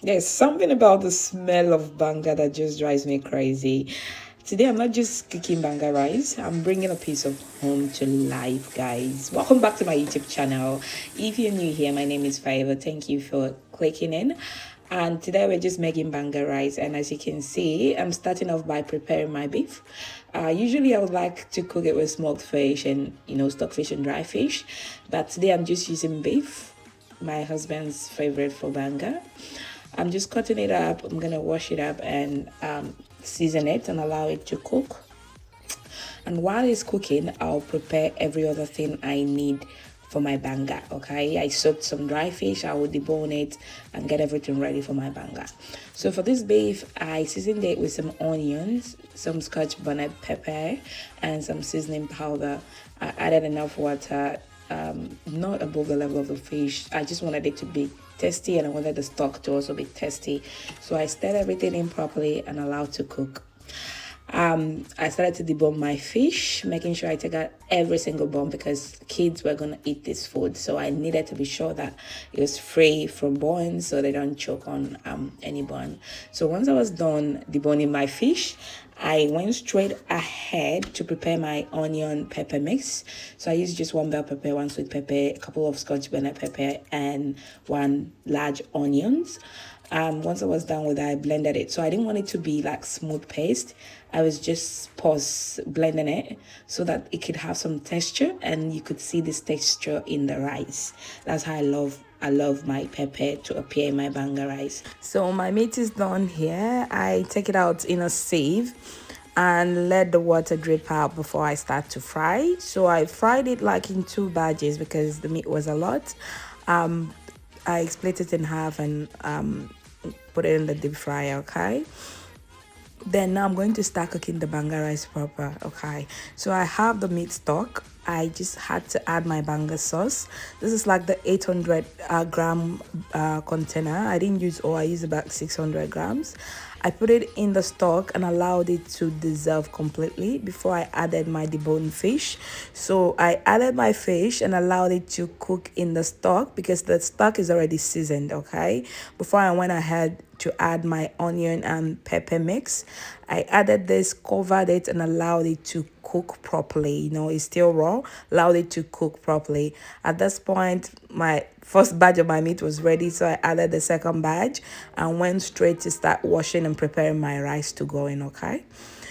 There's something about the smell of banga that just drives me crazy. Today, I'm not just cooking banga rice, I'm bringing a piece of home to life, guys. Welcome back to my YouTube channel. If you're new here, my name is Fiverr. Thank you for clicking in. And today, we're just making banga rice. And as you can see, I'm starting off by preparing my beef. Usually, I would like to cook it with smoked fish and, stockfish and dry fish. But today, I'm just using beef, my husband's favorite for banga. I'm just cutting it up. I'm gonna wash it up and season it and allow it to cook. And while it's cooking, I'll prepare every other thing I need for my banga. Okay, I soaked some dry fish. I will debone it and get everything ready for my banga. So for this beef, I seasoned it with some onions, some scotch bonnet pepper, and some seasoning powder. I added enough water, not above the level of the fish. I just wanted it to be tasty, and I wanted the stock to also be tasty. So I stirred everything in properly and allowed to cook. I started to debone my fish, making sure I take out every single bone because kids were gonna eat this food. So I needed to be sure that it was free from bones so they don't choke on any bone. So once I was done deboning my fish, I went straight ahead to prepare my onion pepper mix. So I used just one bell pepper, one sweet pepper, a couple of scotch bonnet pepper, and one large onions. Once I was done with that, I blended it. So I didn't want it to be like smooth paste. I was just blending it so that it could have some texture and you could see this texture in the rice. That's how I love my pepper to appear in my banga rice. So my meat is done here. I take it out in a sieve and let the water drip out before I start to fry. So I fried it like in 2 batches because the meat was a lot. I split it in half and put it in the deep fryer. Okay, then now I'm going to start cooking the banga rice proper. Okay, so I have the meat stock. I just had to add my banga sauce. This is like the 800 gram container. I didn't use all, I used about 600 grams. I put it in the stock and allowed it to dissolve completely before I added my deboned fish. So I added my fish and allowed it to cook in the stock because the stock is already seasoned. Okay, before I went ahead to add my onion and pepper mix, I added this, covered it, and allowed it to cook properly. It's still raw. Allowed it to cook properly. At this point, my first batch of my meat was ready, so I added the second batch and went straight to start washing and preparing my rice to go in. Okay,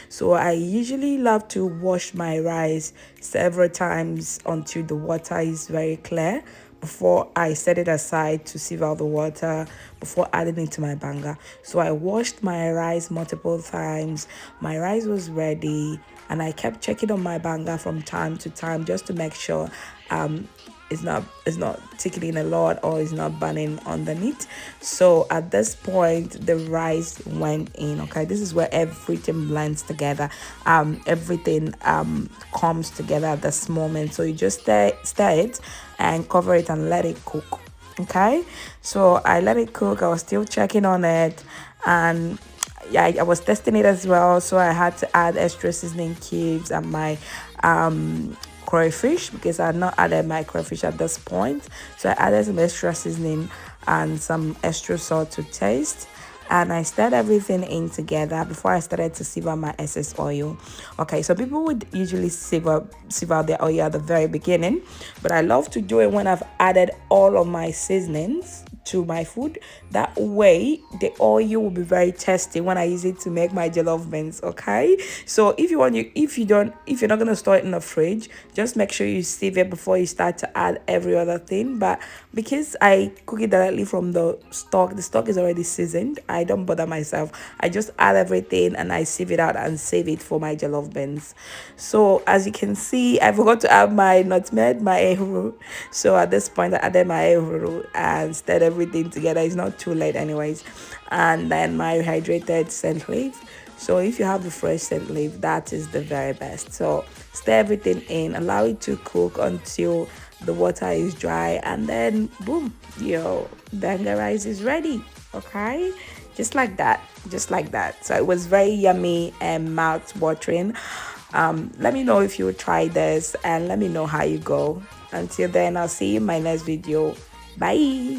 so I usually love to wash my rice several times until the water is very clear before I set it aside to sieve out the water before adding it to my banga. So I washed my rice multiple times. My rice was ready and I kept checking on my banga from time to time just to make sure it's not tickling a lot or it's not burning underneath. So at this point the rice went in. Okay, this is where everything blends together. Everything comes together at this moment. So you just stir it and cover it and let it cook. Okay, so I let it cook. I was still checking on it, and yeah, I was testing it as well. So I had to add extra seasoning cubes and my crayfish because I had not added my crayfish at this point. So I added some extra seasoning and some extra salt to taste, and I stirred everything in together before I started to sieve out my excess oil. Okay, so people would usually sieve out their oil at the very beginning, but I love to do it when I've added all of my seasonings to my food. That way the oil will be very tasty when I use it to make my jollof beans. Okay, so if you're not going to store it in the fridge, just make sure you sieve it before you start to add every other thing. But because I cook it directly from the stock is already seasoned, I don't bother myself. I just add everything and I sieve it out and save it for my jollof beans. So as you can see, I forgot to add my nutmeg, my Ehuru. So at this point I added my Ehuru and stirred everything together. It's not too late anyways. And then my hydrated scent leaf. So if you have the fresh scent leaf, that is the very best. So stir everything in, allow it to cook until the water is dry, and then boom, your banga rice is ready. Okay, just like that. So it was very yummy and mouth watering. Let me know if you try this and let me know how you go. Until then, I'll see you in my next video. Bye.